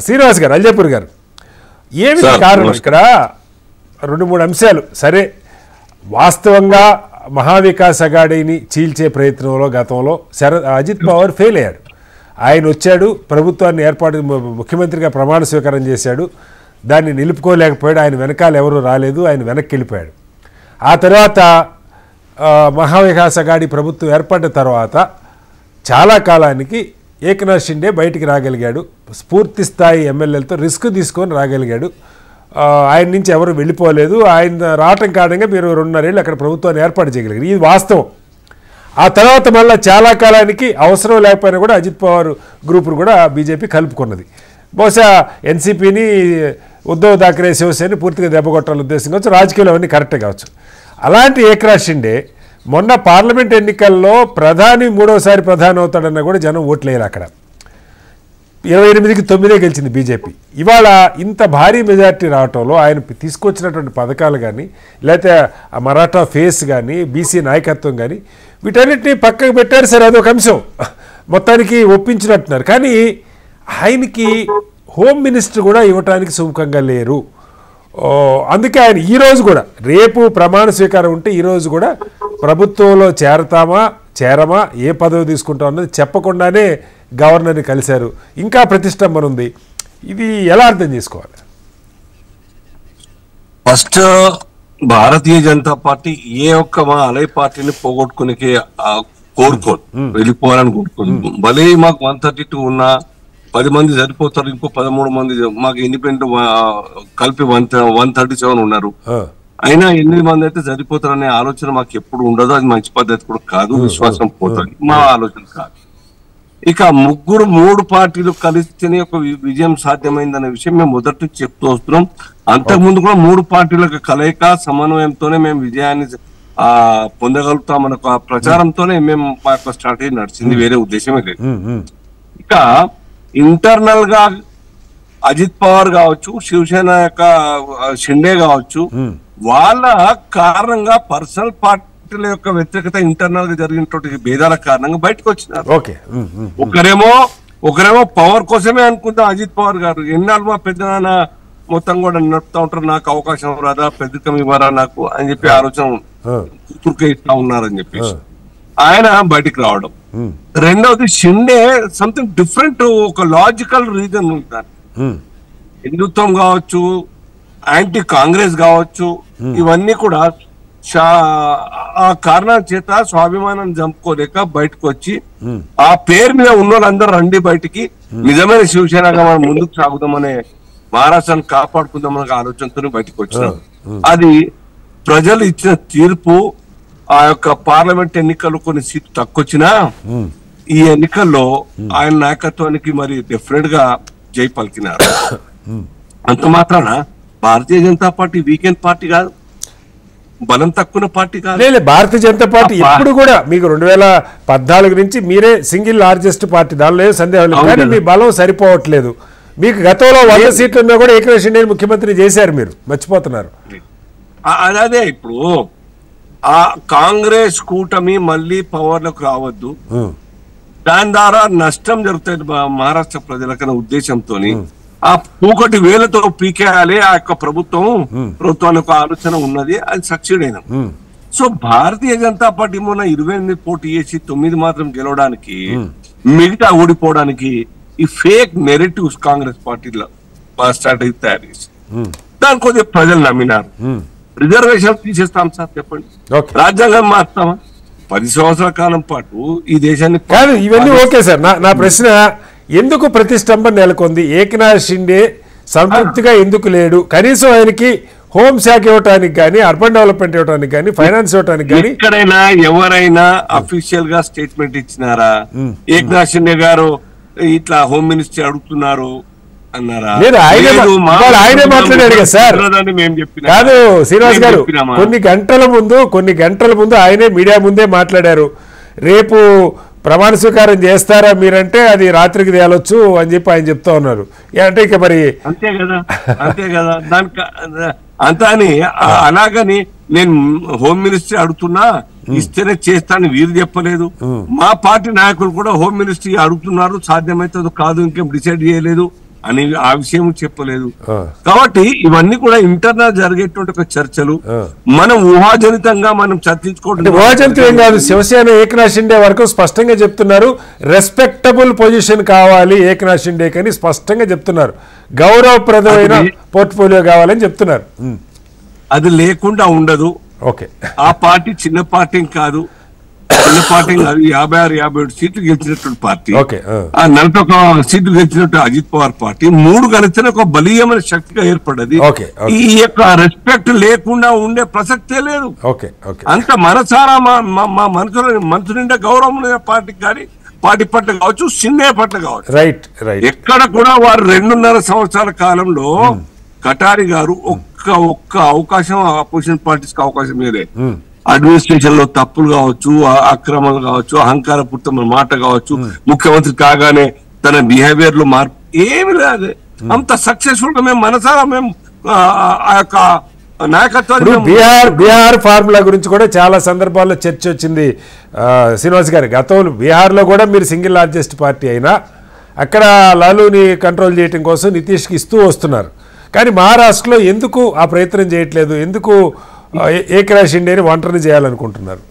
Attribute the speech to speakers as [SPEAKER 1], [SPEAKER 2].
[SPEAKER 1] శ్రీనివాస్ గారు, అల్జాపూర్ గారు, ఏమి కారణం ఇక్కడ? 2-3 అంశాలు. సరే, వాస్తవంగా మహావికాస్ అఘాడీని చీల్చే ప్రయత్నంలో గతంలో అజిత్ పవార్ ఫెయిల్ అయ్యాడు. ఆయన వచ్చాడు, ప్రభుత్వాన్ని ముఖ్యమంత్రిగా ప్రమాణ స్వీకారం చేశాడు, దాన్ని నిలుపుకోలేకపోయాడు. ఆయన వెనకాల ఎవరు రాలేదు, ఆయన వెనక్కి వెళ్ళిపోయాడు. ఆ తర్వాత మహావికాస్ అఘాడీ ప్రభుత్వం ఏర్పడిన తర్వాత చాలా కాలానికి ఏకనాథ్ షిండే బయటికి రాగలిగాడు. పూర్తి స్థాయి ఎమ్మెల్యేలతో రిస్క్ తీసుకొని రాగలిగాడు. ఆయన నుంచి ఎవరు వెళ్ళిపోలేదు. ఆయన రావటం కారణంగా మీరు 2.5 ఏళ్ళు అక్కడ ప్రభుత్వాన్ని ఏర్పాటు చేయగలిగారు. ఇది వాస్తవం. ఆ తర్వాత మళ్ళీ చాలా కాలానికి అవసరం లేకపోయినా కూడా అజిత్ పవార్ గ్రూపును కూడా బీజేపీ కలుపుకున్నది. బహుశా ఎన్సీపీని, ఉద్ధవ్ థాకరే, శివసేనని పూర్తిగా దెబ్బకొట్టాలని ఉద్దేశం కావచ్చు, రాజకీయాలు అవన్నీ కరెక్టే కావచ్చు. అలాంటి ఏకనాథ్ షిండే మొన్న పార్లమెంట్ ఎన్నికల్లో ప్రధాని 3వసారి ప్రధాని అవుతాడన్నా కూడా జనం ఓట్లేయాలి. అక్కడ 28కి 9 గెలిచింది బీజేపీ. ఇవాళ ఇంత భారీ మెజార్టీ రావటంలో ఆయన తీసుకొచ్చినటువంటి పథకాలు కానీ, లేకపోతే ఆ మరాఠా ఫేస్ కానీ, బీసీ నాయకత్వం కానీ, వీటన్నిటిని పక్కకు పెట్టారు. సరే, అదొక అంశం, మొత్తానికి ఒప్పించినట్టున్నారు. కానీ ఆయనకి హోమ్ మినిస్టర్ కూడా ఇవ్వటానికి సుముఖంగా లేరు. అందుకే ఆయన ఈరోజు కూడా, రేపు ప్రమాణ స్వీకారం ఉంటే ఈరోజు కూడా ప్రభుత్వంలో చేరమా, ఏ పదవి తీసుకుంటాం అన్నది చెప్పకుండానే గవర్నర్ని కలిశారు. ఇంకా ప్రతిష్టంభన ఉంది. ఇది ఎలా అర్థం చేసుకోవాలి?
[SPEAKER 2] ఫస్ట్, భారతీయ జనతా పార్టీ ఏ ఒక్క మా అలై పార్టీని పోగొట్టుకునే కోరుకోదు, వెళ్ళిపోవాలని కోరుకోదు. భలే మాకు 132 ఉన్నా 10 మంది సరిపోతారు, ఇంకో 13 మంది మాకు ఇండిపెండెంట్ కలిపి 137 ఉన్నారు, అయినా 8 మంది అయితే సరిపోతారనే ఆలోచన మాకు ఎప్పుడు ఉండదు. అది మంచి పద్ధతి కూడా కాదు, విశ్వాసం పోతుంది, మా ఆలోచన కాదు. ఇక 3 పార్టీలు కలిస్తేనే ఒక విజయం సాధ్యమైందనే విషయం మేము మొదటి నుంచి చెప్తూ వస్తున్నాం. అంతకుముందు కూడా 3 పార్టీలకు కలయిక సమన్వయంతోనే మేము విజయాన్ని పొందగలుగుతామన్న ప్రచారంతోనే మేము మా యొక్క స్ట్రాటజీ నడిచింది, వేరే ఉద్దేశమే లేదు. ఇక ఇంటర్నల్ గా అజిత్ పవార్ కావచ్చు, శివసేన యొక్క షిండే కావచ్చు, వాళ్ళ కారణంగా పర్సనల్ పార్టీల యొక్క వ్యతిరేకత ఇంటర్నల్ గా జరిగినటువంటి భేదాల కారణంగా బయటకు వచ్చినారు. ఒకరేమో పవర్ కోసమే అనుకుంటాం. అజిత్ పవార్ గారు ఎన్నాళ్ళు మా పెద్ద నాన్న మొత్తం కూడా నడుపుతా ఉంటారు, నాకు అవకాశం రాదా, పెద్దకం ఇవ్వరా నాకు అని చెప్పి ఆలోచన కూతురుకే ఇస్తా ఉన్నారని చెప్పేసి ఆయన బయటికి రావడం. రెండవది, షిండే సంథింగ్ డిఫరెంట్, ఒక లాజికల్ రీజన్ ఉంటారు. హిందుత్వం కావచ్చు, యాంటీ కాంగ్రెస్ కావచ్చు, ఇవన్నీ కూడా ఆ కారణాల చేత స్వాభిమానాన్ని చంపుకోలేక బయటకు వచ్చి ఆ పేరు మీద ఉన్న వాళ్ళందరూ రండి బయటికి, నిజమైన శివసేనగా మనం ముందుకు సాగుదామనే, మహారాష్ట్రాన్ని కాపాడుకుందామనే ఆలోచనతో బయటకు వచ్చినాం. అది ప్రజలు ఇచ్చిన తీర్పు. ఆ యొక్క పార్లమెంట్ ఎన్నికల్లో కొన్ని సీట్లు తక్కువచ్చినా ఈ ఎన్నికల్లో ఆయన నాయకత్వానికి మరి డెఫినెట్ గా జై పలికినారు. అంత మాత్రాన Bharatiya Janata party weekend party కాదు, బలం తక్కువ పార్టీ కాదు.
[SPEAKER 1] లేదు, భారతీయ జనతా పార్టీ ఎప్పుడు కూడా మీకు 2014 నుంచి మీరే సింగిల్ లార్జెస్ట్ పార్టీ, దానిలో ఏం సందేహం లేదు. కానీ మీ బలం సరిపోవట్లేదు. మీకు గతంలో 100 సీట్లు ఉన్నా కూడా ఏకనాథ్ షిండేని ముఖ్యమంత్రి చేశారు, మీరు మర్చిపోతున్నారు.
[SPEAKER 2] అదే ఇప్పుడు ఆ కాంగ్రెస్ కూటమి మళ్ళీ పవర్ లోకి రావద్దు, దాని ద్వారా నష్టం జరుగుతుంది మహారాష్ట్ర ప్రజలకన్న ఉద్దేశంతో ఆ పూకటి వేలతో పీకేయాలి ఆ యొక్క ప్రభుత్వానికి ఆలోచన ఉన్నది. అది సక్సీడ్ అయినా. సో భారతీయ జనతా పార్టీ మొన్న 28 పోటీ చేసి 9 మాత్రం గెలవడానికి, మిగతా ఓడిపోవడానికి ఈ ఫేక్ నెరేటివ్స్ కాంగ్రెస్ పార్టీలో స్ట్రాటజీ తయారు చేసి దాని కొద్దిగా ప్రజలు నమ్మినారు. రిజర్వేషన్ తీసేస్తాం సార్, చెప్పండి, రాజ్యాంగం మార్స్తామా? 10 సంవత్సరాల కాలం పాటు ఈ దేశాన్ని
[SPEAKER 1] కాదు. ఇవన్నీ ఓకే సార్. నా ప్రశ్న, ఎందుకు ప్రతిష్టంభన నెలకొంది? ఏకనాథ్ షిండే సంతృప్తిగా ఎందుకు లేడు? కనీసం ఆయనకి హోంశాఖ ఇవ్వటానికి కానీ, అర్బన్ డెవలప్మెంట్ ఇవ్వడానికి కానీ, ఫైనాన్స్ ఇవ్వడానికి కానీ
[SPEAKER 2] ఎక్కడైనా ఎవరైనా అఫీషియల్ గా స్టేట్మెంట్ ఇచ్చినారా? ఏకనాథ్ షిండే గారు ఇట్లా హోమ్ మినిస్టర్ అడుగుతున్నారు అన్నారా?
[SPEAKER 1] ఆయనే మాట్లాడాడు కదా సార్. కాదు శ్రీనివాస్ గారు, కొన్ని గంటల ముందు ఆయనే మీడియా ముందే మాట్లాడారు. రేపు ప్రమాణ స్వీకారం చేస్తారా మీరంటే అది రాత్రికి తేలొచ్చు అని చెప్పి ఆయన చెప్తా ఉన్నారు. అంటే ఇక మరి
[SPEAKER 2] అంతే కదా దానికి అంత అని అలాగని నేను హోమ్ మినిస్ట్రీ అడుగుతున్నా, ఇస్తేనే చేస్తాను వీరు చెప్పలేదు. మా పార్టీ నాయకులు కూడా హోమ్ మినిస్ట్రీ అడుగుతున్నారు, సాధ్యమైతే కాదు ఇంకేం డిసైడ్ చేయలేదు. అని ఆ విషయం చెప్పలేదు. కాబట్టి ఇవన్నీ కూడా ఇంటర్నల్ జరిగేటువంటి ఒక చర్చలు, మనం ఊహాజనితంగా మనం చర్చించుకోవడం.
[SPEAKER 1] ఊహాజనితం ఏం కాదు. శివసేన ఏకనాథ్ షిండే వరకు స్పష్టంగా చెప్తున్నారు, రెస్పెక్టబుల్ పొజిషన్ కావాలి ఏకనాథ్ షిండేకి అని స్పష్టంగా చెప్తున్నారు. గౌరవప్రదమైన పోర్ట్ఫోలియో కావాలని చెప్తున్నారు.
[SPEAKER 2] అది లేకుండా ఉండదు.
[SPEAKER 1] ఓకే,
[SPEAKER 2] ఆ పార్టీ చిన్న పార్టీ కాదు, చిన్న పార్టీ కాదు. 56-57 సీట్లు గెలిచినటువంటి పార్టీ, 41 సీట్లు గెలిచినట్టు అజిత్ పవార్ పార్టీ 3 కలిస్తే ఒక బలీయమైన శక్తిగా ఏర్పడ్డది. ఈ యొక్క రెస్పెక్ట్ లేకుండా ఉండే ప్రసక్తే లేదు. అంత మనసారా మా మనసు నిండా గౌరవం పార్టీకి కానీ, పార్టీ పట్ల కావచ్చు, సిన్నే పట్ల కావచ్చు. ఎక్కడ కూడా వారు 2.5 సంవత్సరాల కాలంలో కటారి గారు ఒక్క అవకాశం అపోజిషన్ పార్టీస్ కి అవకాశం లేదే. అడ్మినిస్ట్రేషన్ లో తప్పులు కావచ్చు, అక్రమాలు కావచ్చు, అహంకారపూరితమైన మాట కావచ్చు, ముఖ్యమంత్రి కాగానే తన బిహేవియర్ లో మార్పు ఏమి లేదు. అంత సక్సెస్ఫుల్ గా మేము మనసారా మేము ఆ యొక్క నాయకత్వాన్ని.
[SPEAKER 1] బీహార్ ఫార్ములా గురించి కూడా చాలా సందర్భాల్లో చర్చ వచ్చింది శ్రీనివాస్ గారి. గతంలో బీహార్లో కూడా మీరు సింగిల్ లార్జెస్ట్ పార్టీ అయినా అక్కడ లాలూని కంట్రోల్ చేయడం కోసం నితీష్కి ఇస్తూ వస్తున్నారు. కానీ మహారాష్ట్రలో ఎందుకు ఆ ప్రయత్నం చేయట్లేదు? ఎందుకు ఏకనాథ్ షిండేని ఒంటరిని చేయాలనుకుంటున్నారు?